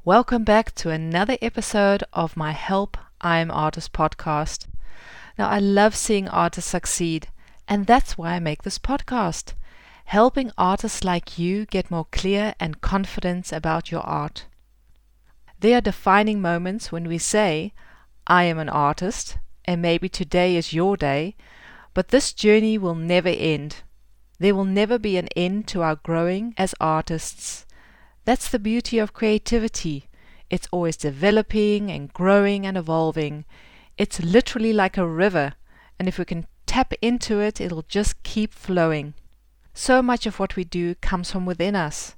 Welcome back to another episode of my Help I'm Artist podcast. Now, I love seeing artists succeed, and that's why I make this podcast, helping artists like you get more clear and confident about your art. There are defining moments when we say, I am an artist, and maybe today is your day, but this journey will never end. There will never be an end to our growing as artists. That's the beauty of creativity. It's always developing and growing and evolving. It's literally like a river, and if we can tap into it, it'll just keep flowing. So much of what we do comes from within us.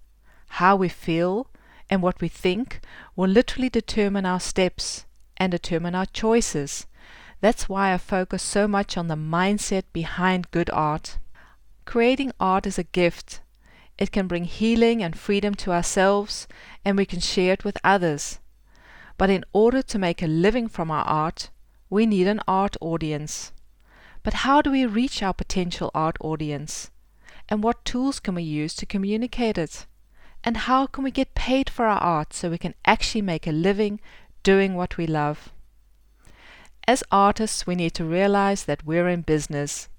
How we feel and what we think will literally determine our steps and determine our choices. That's why I focus so much on the mindset behind good art. Creating art is a gift. It can bring healing and freedom to ourselves, and we can share it with others. But in order to make a living from our art, we need an art audience. But how do we reach our potential art audience? And what tools can we use to communicate it? And how can we get paid for our art so we can actually make a living doing what we love? As artists, we need to realize that we're in business.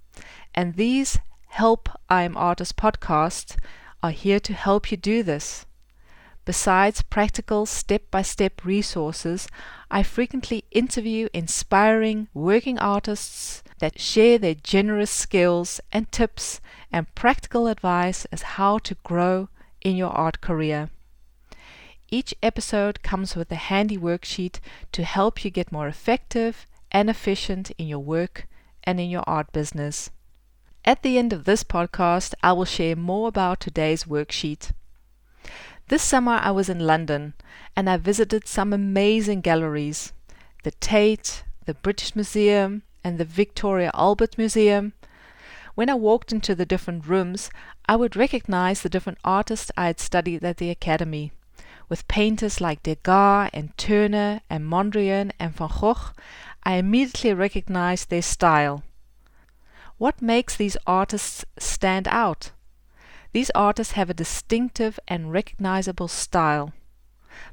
And these Help I'm Artist podcasts are here to help you do this. Besides practical step-by-step resources, I frequently interview inspiring working artists that share their generous skills and tips and practical advice as how to grow in your art career. Each episode comes with a handy worksheet to help you get more effective and efficient in your work and in your art business. At the end of this podcast, I will share more about today's worksheet. This summer I was in London and I visited some amazing galleries, the Tate, the British Museum and the Victoria Albert Museum. When I walked into the different rooms, I would recognize the different artists I had studied at the Academy. With painters like Degas and Turner and Mondrian and Van Gogh, I immediately recognized their style. What makes these artists stand out? These artists have a distinctive and recognizable style.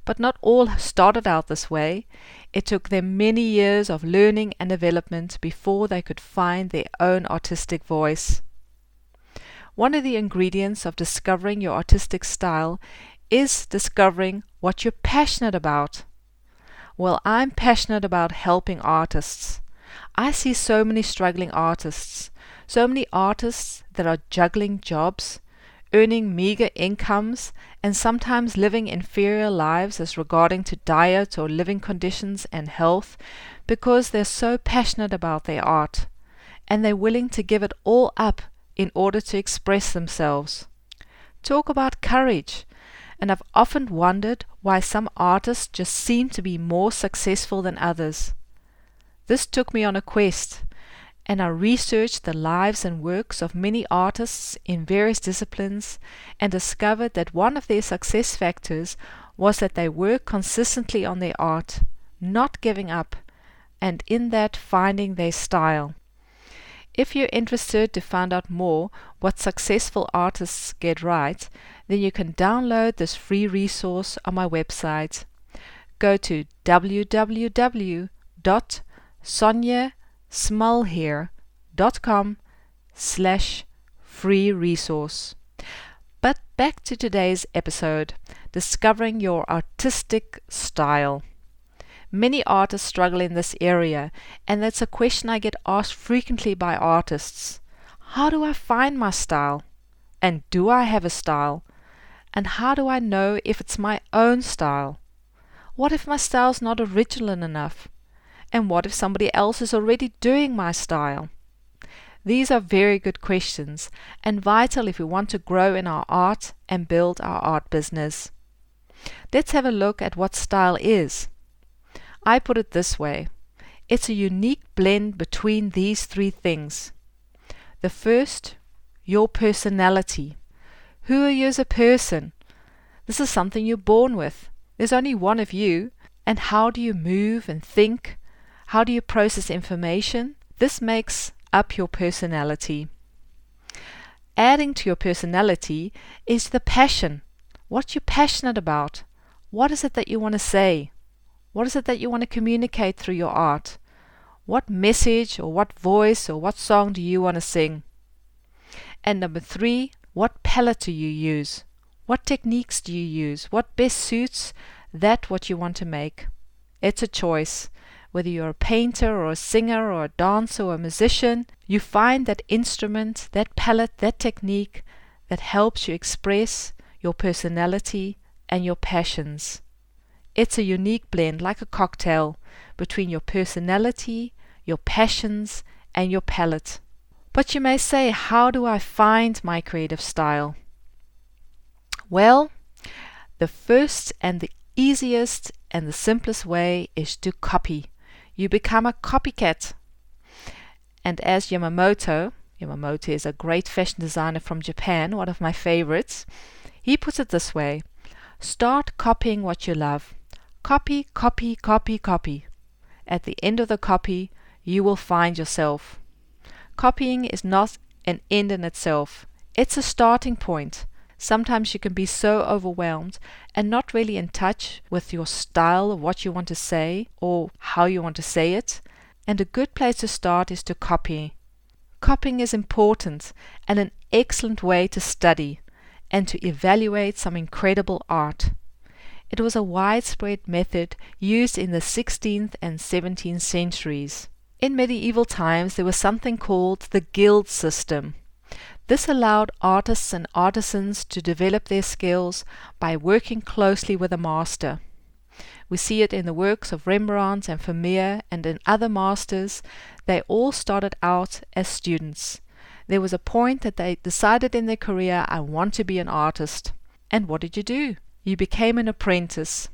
But not all started out this way. It took them many years of learning and development before they could find their own artistic voice. One of the ingredients of discovering your artistic style is discovering what you're passionate about. Well, I'm passionate about helping artists. I see so many struggling artists, so many artists that are juggling jobs, earning meager incomes, and sometimes living inferior lives as regarding to diet or living conditions and health because they're so passionate about their art, and they're willing to give it all up in order to express themselves. Talk about courage. And I've often wondered why some artists just seem to be more successful than others. This took me on a quest, and I researched the lives and works of many artists in various disciplines and discovered that one of their success factors was that they work consistently on their art, not giving up, and in that finding their style. If you're interested to find out more what successful artists get right, then you can download this free resource on my website. Go to www.soniasmulhere.com/free resource. But back to today's episode, discovering your artistic style. Many artists struggle in this area, and that's a question I get asked frequently by artists. How do I find my style? And do I have a style? And how do I know if it's my own style? What if my style's not original enough? And what if somebody else is already doing my style? These are very good questions and vital if we want to grow in our art and build our art business. Let's have a look at what style is. I put it this way. It's a unique blend between these three things. The first, your personality. Who are you as a person? This is something you're born with. There's only one of you. And how do you move and think? How do you process information? This makes up your personality. Adding to your personality is the passion. What you're passionate about. What is it that you want to say? What is it that you want to communicate through your art? What message or what voice or what song do you want to sing? And number 3, what palette do you use? What techniques do you use? What best suits that what you want to make? It's a choice. Whether you're a painter or a singer or a dancer or a musician, you find that instrument, that palette, that technique that helps you express your personality and your passions. It's a unique blend, like a cocktail, between your personality, your passions, and your palette. But you may say, how do I find my creative style? Well, the first and the easiest and the simplest way is to copy. You become a copycat. And as Yamamoto is a great fashion designer from Japan, one of my favorites, he puts it this way: start copying what you love. Copy, copy, copy, copy. At the end of the copy, you will find yourself. Copying is not an end in itself. It's a starting point. Sometimes you can be so overwhelmed and not really in touch with your style of what you want to say or how you want to say it. And a good place to start is to copy. Copying is important and an excellent way to study and to evaluate some incredible art. It was a widespread method used in the 16th and 17th centuries. In medieval times, there was something called the guild system. This allowed artists and artisans to develop their skills by working closely with a master. We see it in the works of Rembrandt and Vermeer and in other masters. They all started out as students. There was a point that they decided in their career, I want to be an artist. And what did you do? You became an apprentice.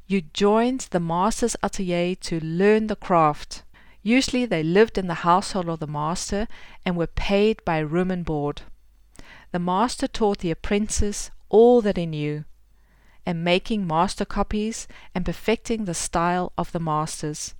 You joined the master's atelier to learn the craft. Usually they lived in the household of the master and were paid by room and board. The master taught the apprentice all that he knew, and making master copies and perfecting the style of the masters.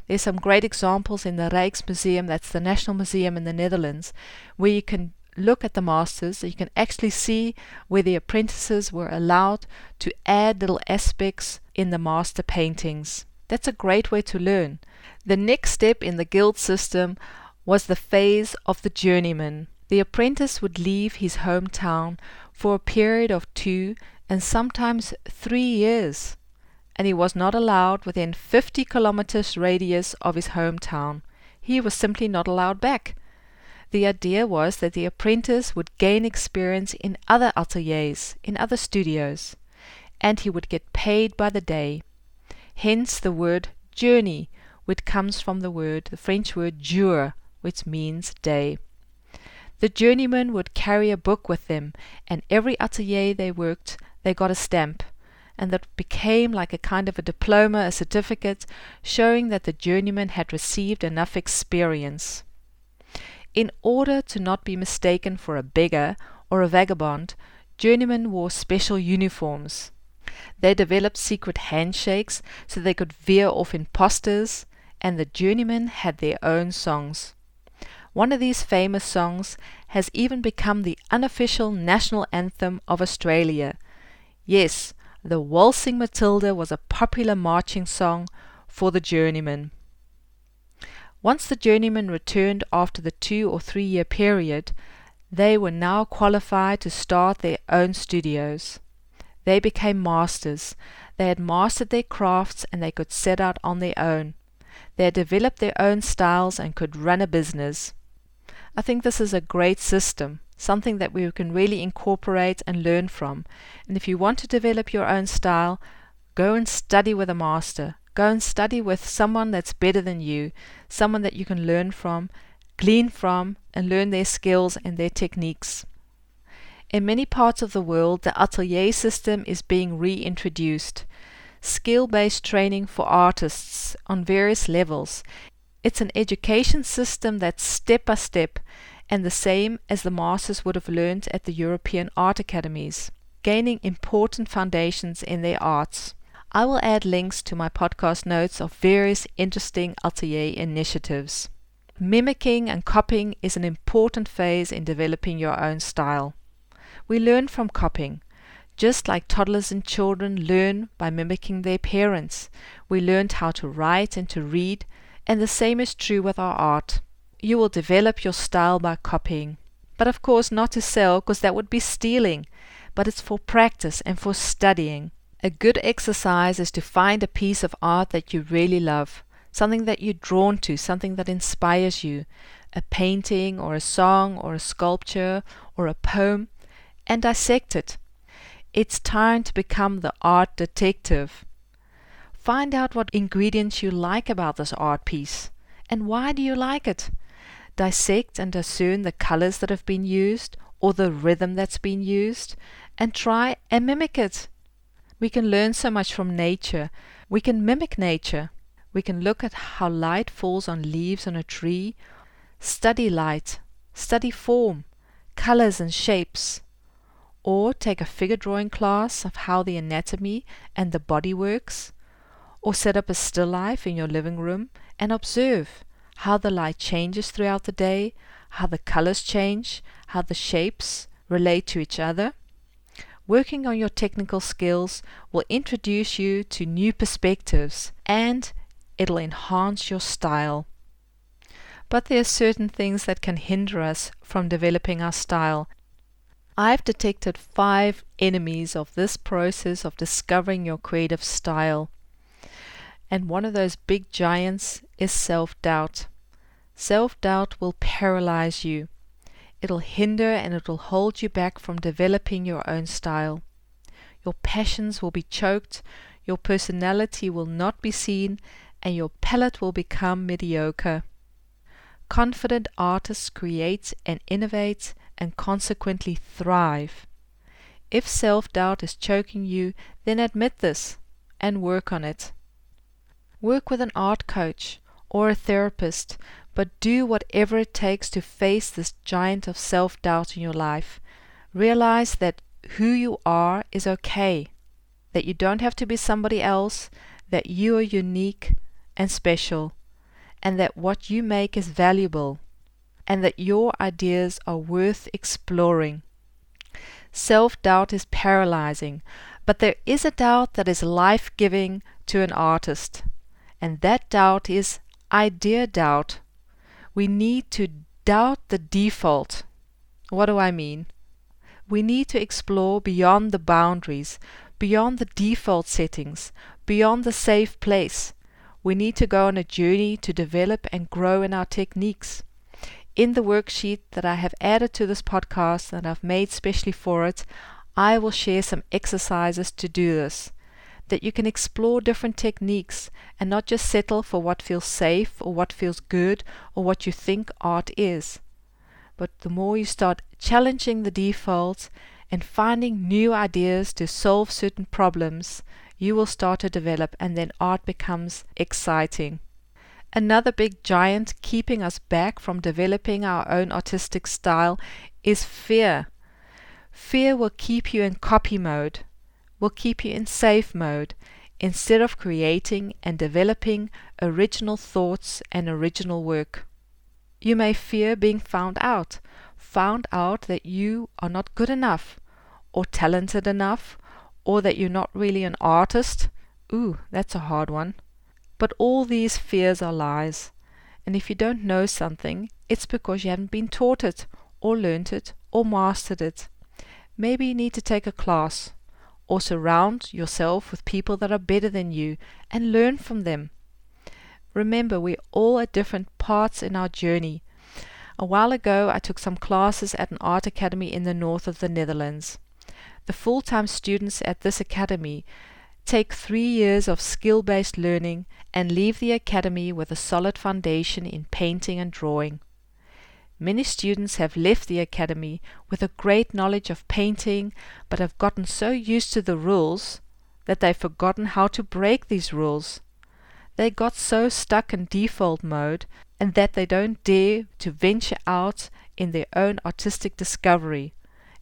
There's some great examples in the Rijksmuseum, that's the National Museum in the Netherlands, where you can look at the masters. You can actually see where the apprentices were allowed to add little aspects in the master paintings. That's a great way to learn. The next step in the guild system was the phase of the journeyman. The apprentice would leave his hometown for a period of 2 and sometimes 3 years, and he was not allowed within 50 kilometers radius of his hometown. He was simply not allowed back. The idea was that the apprentice would gain experience in other ateliers, in other studios, and he would get paid by the day. Hence the word journey, which comes from the French word jour, which means day. The journeymen would carry a book with them, and every atelier they worked, they got a stamp, and that became like a kind of a diploma, a certificate, showing that the journeyman had received enough experience. In order to not be mistaken for a beggar or a vagabond, journeymen wore special uniforms. They developed secret handshakes so they could veer off impostors, and the journeymen had their own songs. One of these famous songs has even become the unofficial national anthem of Australia. Yes, the Waltzing Matilda was a popular marching song for the journeymen. Once the journeymen returned after the 2 or 3 year period, they were now qualified to start their own studios. They became masters. They had mastered their crafts and they could set out on their own. They had developed their own styles and could run a business. I think this is a great system, something that we can really incorporate and learn from. And if you want to develop your own style, go and study with a master. Go and study with someone that's better than you, someone that you can learn from, glean from, and learn their skills and their techniques. In many parts of the world, the atelier system is being reintroduced. Skill-based training for artists on various levels. It's an education system that's step by step and the same as the masters would have learned at the European art academies, gaining important foundations in their arts. I will add links to my podcast notes of various interesting atelier initiatives. Mimicking and copying is an important phase in developing your own style. We learn from copying. Just like toddlers and children learn by mimicking their parents, we learned how to write and to read, and the same is true with our art. You will develop your style by copying. But of course not to sell, because that would be stealing, but it's for practice and for studying. A good exercise is to find a piece of art that you really love, something that you're drawn to, something that inspires you, a painting or a song or a sculpture or a poem, and dissect it. It's time to become the art detective. Find out what ingredients you like about this art piece, and why do you like it? Dissect and discern the colors that have been used, or the rhythm that's been used, and try and mimic it. We can learn so much from nature. We can mimic nature. We can look at how light falls on leaves on a tree, study light, study form, colors and shapes, or take a figure drawing class of how the anatomy and the body works, or set up a still life in your living room and observe how the light changes throughout the day, how the colors change, how the shapes relate to each other. Working on your technical skills will introduce you to new perspectives and it'll enhance your style. But there are certain things that can hinder us from developing our style. I've detected 5 enemies of this process of discovering your creative style. And one of those big giants is self-doubt. Self-doubt will paralyze you. It'll hinder and it'll hold you back from developing your own style. Your passions will be choked, your personality will not be seen, and your palette will become mediocre. Confident artists create and innovate and consequently thrive. If self-doubt is choking you, then admit this and work on it. Work with an art coach or a therapist, but do whatever it takes to face this giant of self-doubt in your life. Realize that who you are is okay, that you don't have to be somebody else, that you are unique and special, and that what you make is valuable, and that your ideas are worth exploring. Self-doubt is paralyzing, but there is a doubt that is life-giving to an artist, and that doubt is idea doubt. We need to doubt the default. What do I mean? We need to explore beyond the boundaries, beyond the default settings, beyond the safe place. We need to go on a journey to develop and grow in our techniques. In the worksheet that I have added to this podcast that I've made specially for it, I will share some exercises to do this, that you can explore different techniques and not just settle for what feels safe or what feels good or what you think art is. But the more you start challenging the defaults and finding new ideas to solve certain problems, you will start to develop, and then art becomes exciting. Another big giant keeping us back from developing our own artistic style is fear. Fear will keep you in copy mode, will keep you in safe mode, instead of creating and developing original thoughts and original work. You may fear being found out that you are not good enough, or talented enough, or that you're not really an artist. Ooh, that's a hard one. But all these fears are lies. And if you don't know something, it's because you haven't been taught it, or learnt it, or mastered it. Maybe you need to take a class, or surround yourself with people that are better than you, and learn from them. Remember, we're all at different parts in our journey. A while ago, I took some classes at an art academy in the north of the Netherlands. The full-time students at this academy take 3 years of skill-based learning and leave the academy with a solid foundation in painting and drawing. Many students have left the academy with a great knowledge of painting, but have gotten so used to the rules that they've forgotten how to break these rules. They got so stuck in default mode, and that they don't dare to venture out in their own artistic discovery,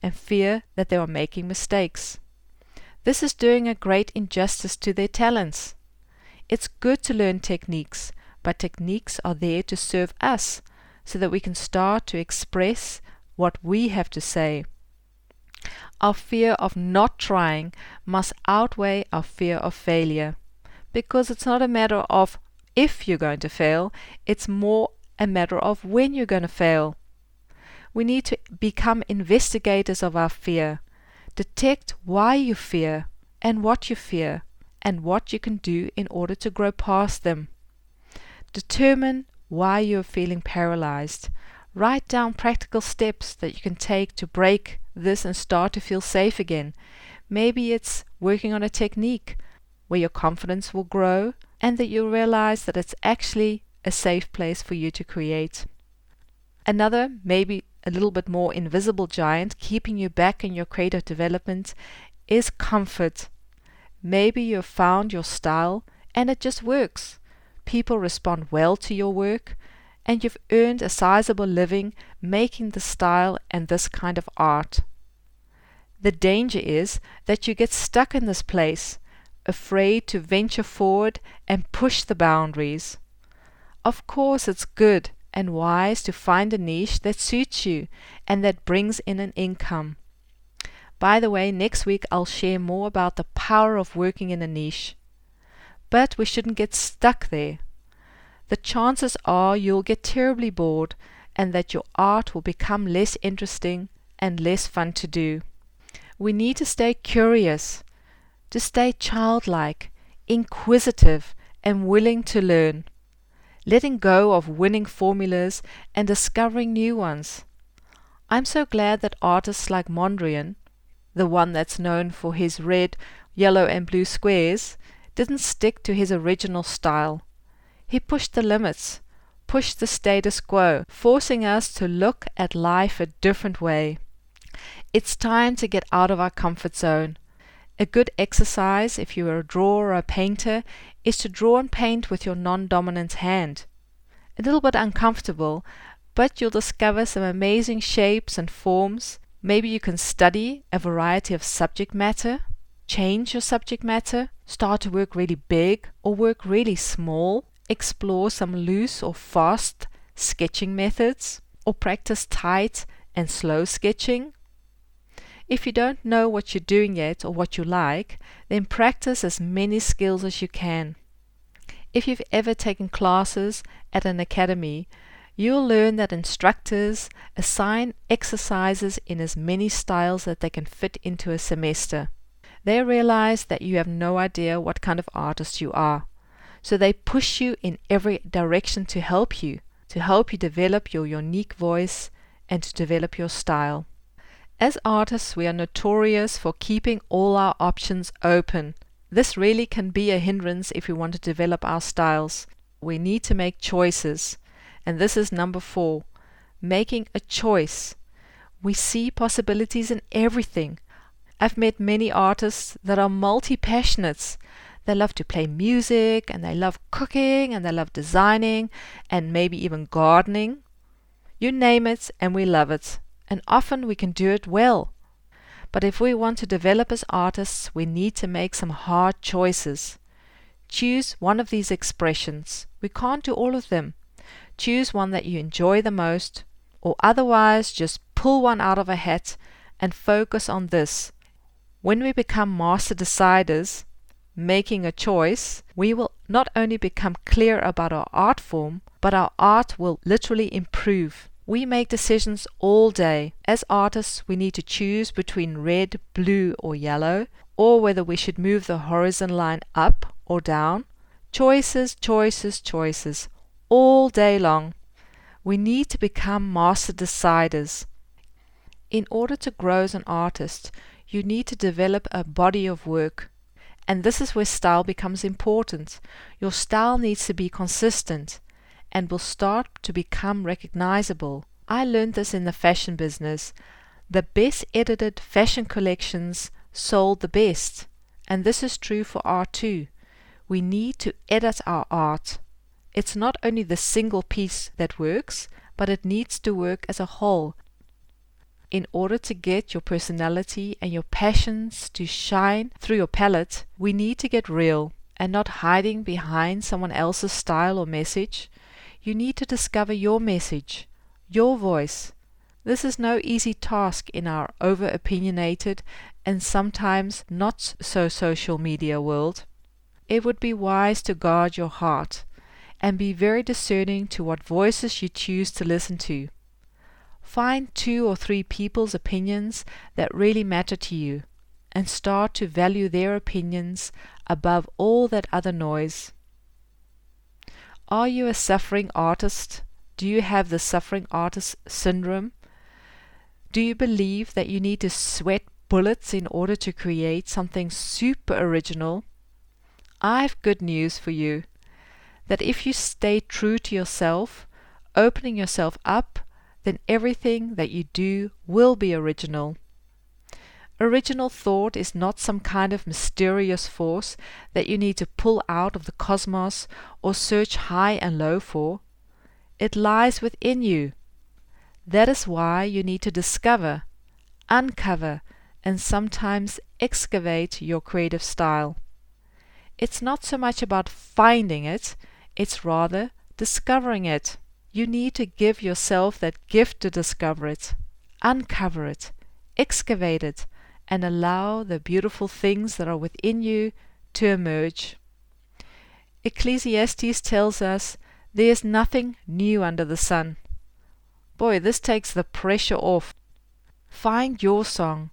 and fear that they are making mistakes. This is doing a great injustice to their talents. It's good to learn techniques, but techniques are there to serve us, so that we can start to express what we have to say. Our fear of not trying must outweigh our fear of failure, because it's not a matter of if you're going to fail, it's more a matter of when you're going to fail. We need to become investigators of our fear, detect why you fear and what you fear, and what you can do in order to grow past them. Determine why you're feeling paralyzed. Write down practical steps that you can take to break this and start to feel safe again. Maybe it's working on a technique where your confidence will grow and that you'll realize that it's actually a safe place for you to create. Another, maybe a little bit more invisible giant keeping you back in your creative development is comfort. Maybe you've found your style and it just works. People respond well to your work, and you've earned a sizable living making this style and this kind of art. The danger is that you get stuck in this place, afraid to venture forward and push the boundaries. Of course, it's good and wise to find a niche that suits you and that brings in an income. By the way, next week I'll share more about the power of working in a niche. But we shouldn't get stuck there. The chances are you'll get terribly bored and that your art will become less interesting and less fun to do. We need to stay curious, to stay childlike, inquisitive, and willing to learn, letting go of winning formulas and discovering new ones. I'm so glad that artists like Mondrian, the one that's known for his red, yellow, and blue squares, didn't stick to his original style. He pushed the limits, pushed the status quo, forcing us to look at life a different way. It's time to get out of our comfort zone. A good exercise, if you're a drawer or a painter, is to draw and paint with your non-dominant hand. A little bit uncomfortable, but you'll discover some amazing shapes and forms. Maybe you can study a variety of subject matter, change your subject matter, start to work really big or work really small, explore some loose or fast sketching methods, or practice tight and slow sketching. If you don't know what you're doing yet or what you like, then practice as many skills as you can. If you've ever taken classes at an academy, you'll learn that instructors assign exercises in as many styles that they can fit into a semester. They realize that you have no idea what kind of artist you are, so they push you in every direction to help you develop your unique voice and to develop your style. As artists, we are notorious for keeping all our options open. This really can be a hindrance if we want to develop our styles. We need to make choices. And this is number 4, making a choice. We see possibilities in everything. I've met many artists that are multi-passionates. They love to play music, and they love cooking, and they love designing, and maybe even gardening. You name it, and we love it. And often we can do it well. But if we want to develop as artists, we need to make some hard choices. Choose one of these expressions. We can't do all of them. Choose one that you enjoy the most, or otherwise just pull one out of a hat and focus on this. When we become master deciders, making a choice, we will not only become clear about our art form, but our art will literally improve. We make decisions all day. As artists, we need to choose between red, blue, or yellow, or whether we should move the horizon line up or down. Choices, choices, choices, all day long. We need to become master deciders. In order to grow as an artist, you need to develop a body of work. And this is where style becomes important. Your style needs to be consistent and will start to become recognizable. I learned this in the fashion business. The best edited fashion collections sold the best. And this is true for art too. We need to edit our art. It's not only the single piece that works, but it needs to work as a whole. In order to get your personality and your passions to shine through your palette, we need to get real and not hiding behind someone else's style or message. You need to discover your message, your voice. This is no easy task in our over-opinionated and sometimes not so social media world. It would be wise to guard your heart and be very discerning to what voices you choose to listen to. Find 2 or 3 people's opinions that really matter to you and start to value their opinions above all that other noise. Are you a suffering artist? Do you have the suffering artist syndrome? Do you believe that you need to sweat bullets in order to create something super original? I've good news for you, that if you stay true to yourself, opening yourself up, then everything that you do will be original. Original thought is not some kind of mysterious force that you need to pull out of the cosmos or search high and low for. It lies within you. That is why you need to discover, uncover, and sometimes excavate your creative style. It's not so much about finding it, it's rather discovering it. You need to give yourself that gift to discover it, uncover it, excavate it, and allow the beautiful things that are within you to emerge. Ecclesiastes tells us there is nothing new under the sun. Boy, this takes the pressure off. Find your song,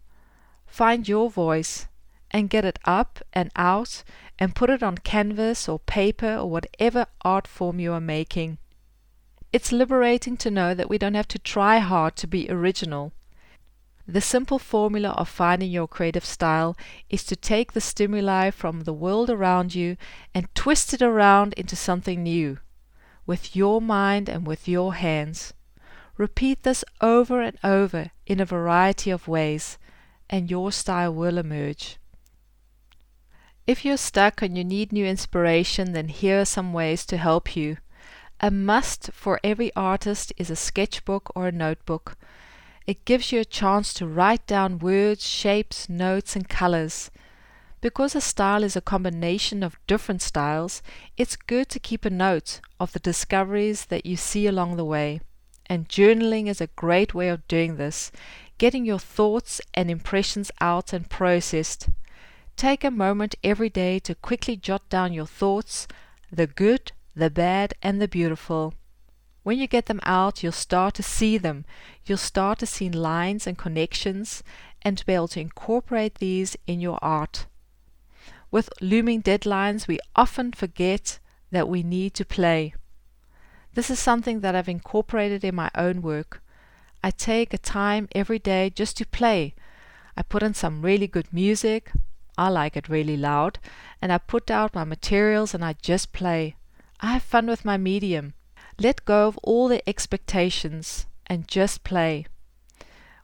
find your voice, and get it up and out and put it on canvas or paper or whatever art form you are making. It's liberating to know that we don't have to try hard to be original. The simple formula of finding your creative style is to take the stimuli from the world around you and twist it around into something new, with your mind and with your hands. Repeat this over and over in a variety of ways, and your style will emerge. If you're stuck and you need new inspiration, then here are some ways to help you. A must for every artist is a sketchbook or a notebook. It gives you a chance to write down words, shapes, notes, and colors. Because a style is a combination of different styles, it's good to keep a note of the discoveries that you see along the way. And journaling is a great way of doing this, getting your thoughts and impressions out and processed. Take a moment every day to quickly jot down your thoughts, the good, the bad, and the beautiful. When you get them out, you'll start to see them. You'll start to see lines and connections and to be able to incorporate these in your art. With looming deadlines, we often forget that we need to play. This is something that I've incorporated in my own work. I take a time every day just to play. I put in some really good music. I like it really loud. And I put out my materials and I just play. I have fun with my medium. Let go of all the expectations and just play.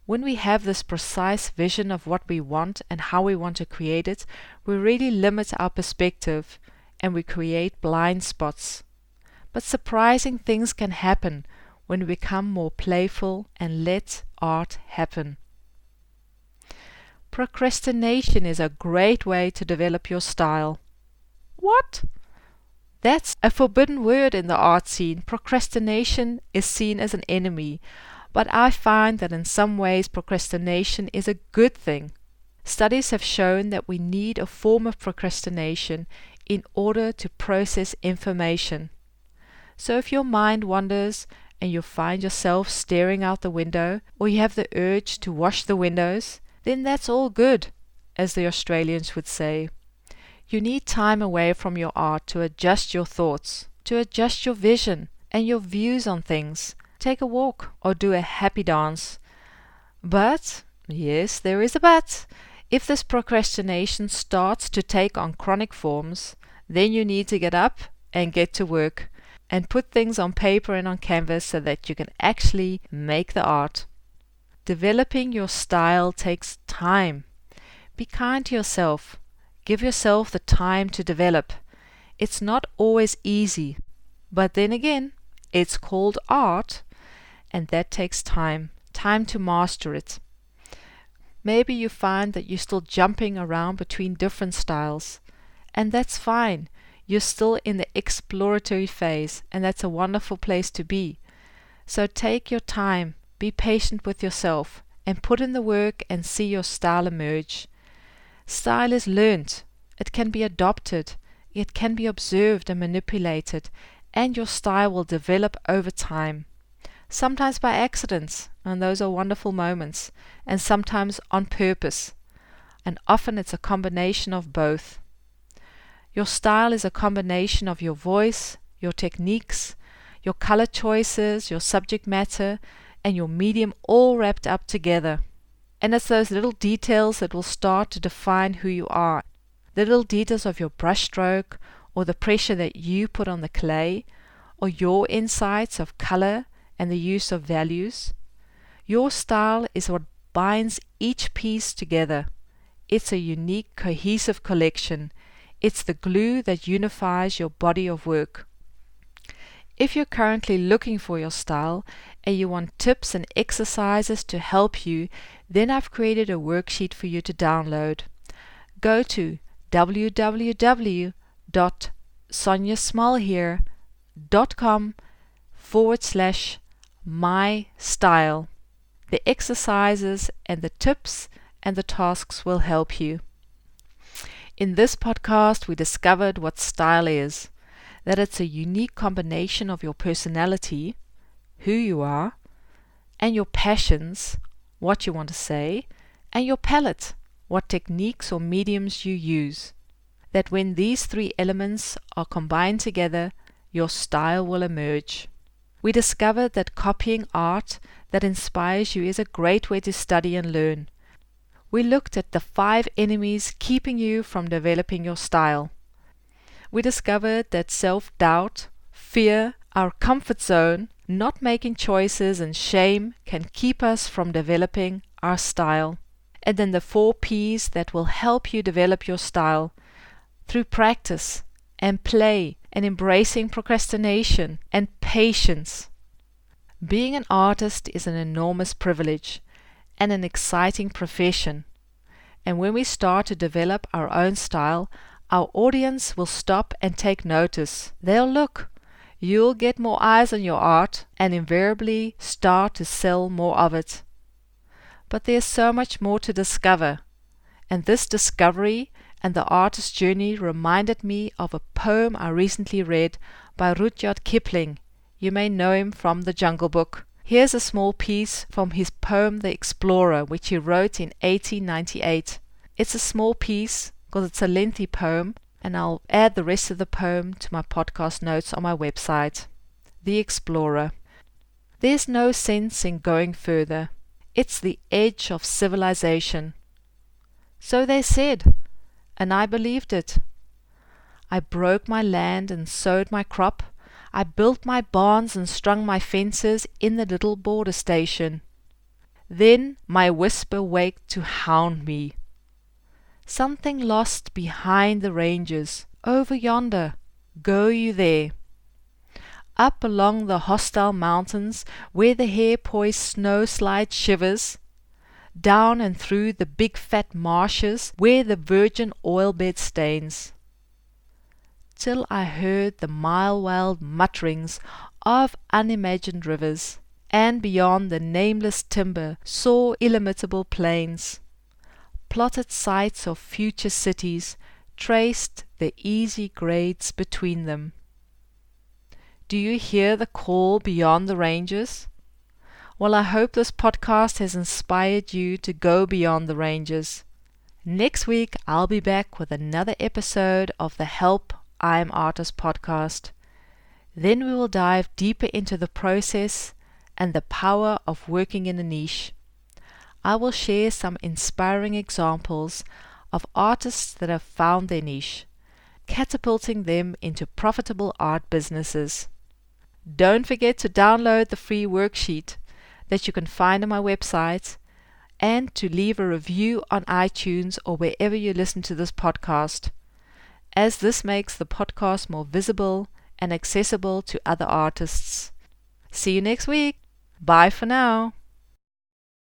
When we have this precise vision of what we want and how we want to create it, we really limit our perspective and we create blind spots. But surprising things can happen when we become more playful and let art happen. Procrastination is a great way to develop your style. What? That's a forbidden word in the art scene. Procrastination is seen as an enemy, but I find that in some ways procrastination is a good thing. Studies have shown that we need a form of procrastination in order to process information. So if your mind wanders and you find yourself staring out the window, or you have the urge to wash the windows, then that's all good, as the Australians would say. You need time away from your art to adjust your thoughts, to adjust your vision and your views on things. Take a walk or do a happy dance. But, yes, there is a but, if this procrastination starts to take on chronic forms, then you need to get up and get to work and put things on paper and on canvas so that you can actually make the art. Developing your style takes time. Be kind to yourself. Give yourself the time to develop. It's not always easy, but then again, it's called art, and that takes time to master it. Maybe you find that you're still jumping around between different styles, and that's fine. You're still in the exploratory phase, and that's a wonderful place to be. So take your time, be patient with yourself, and put in the work and see your style emerge. Style is learnt, it can be adopted, it can be observed and manipulated, and your style will develop over time. Sometimes by accidents, and those are wonderful moments, and sometimes on purpose, and often it's a combination of both. Your style is a combination of your voice, your techniques, your color choices, your subject matter, and your medium all wrapped up together. And it's those little details that will start to define who you are. The little details of your brushstroke, or the pressure that you put on the clay, or your insights of color and the use of values. Your style is what binds each piece together. It's a unique, cohesive collection. It's the glue that unifies your body of work. If you're currently looking for your style and you want tips and exercises to help you, then I've created a worksheet for you to download. Go to www.soniasmallhere.com/my-style. The exercises and the tips and the tasks will help you. In this podcast, we discovered what style is, that it's a unique combination of your personality, who you are, and your passions, what you want to say, and your palette, what techniques or mediums you use. That when these three elements are combined together, your style will emerge. We discovered that copying art that inspires you is a great way to study and learn. We looked at the 5 enemies keeping you from developing your style. We discovered that self-doubt, fear, our comfort zone, not making choices, and shame can keep us from developing our style. And then the 4 P's that will help you develop your style through practice and play and embracing procrastination and patience. Being an artist is an enormous privilege and an exciting profession. And when we start to develop our own style, our audience will stop and take notice. They'll look. You'll get more eyes on your art and invariably start to sell more of it. But there's so much more to discover. And this discovery and the artist's journey reminded me of a poem I recently read by Rudyard Kipling. You may know him from The Jungle Book. Here's a small piece from his poem The Explorer, which he wrote in 1898. It's a small piece because it's a lengthy poem, and I'll add the rest of the poem to my podcast notes on my website. The Explorer. There's no sense in going further. It's the edge of civilization. So they said, and I believed it. I broke my land and sowed my crop. I built my barns and strung my fences in the little border station. Then my whisper waked to hound me. Something lost behind the ranges. Over yonder, go you there. Up along the hostile mountains, where the hair-poised snowslide shivers. Down and through the big fat marshes, where the virgin oil bed stains. Till I heard the mile-wild mutterings of unimagined rivers, and beyond the nameless timber saw illimitable plains, plotted sites of future cities, traced the easy grades between them. Do you hear the call beyond the ranges? Well, I hope this podcast has inspired you to go beyond the ranges. Next week, I'll be back with another episode of the Help I'm Artist podcast. Then we will dive deeper into the process and the power of working in a niche. I will share some inspiring examples of artists that have found their niche, catapulting them into profitable art businesses. Don't forget to download the free worksheet that you can find on my website, and to leave a review on iTunes or wherever you listen to this podcast, as this makes the podcast more visible and accessible to other artists. See you next week. Bye for now.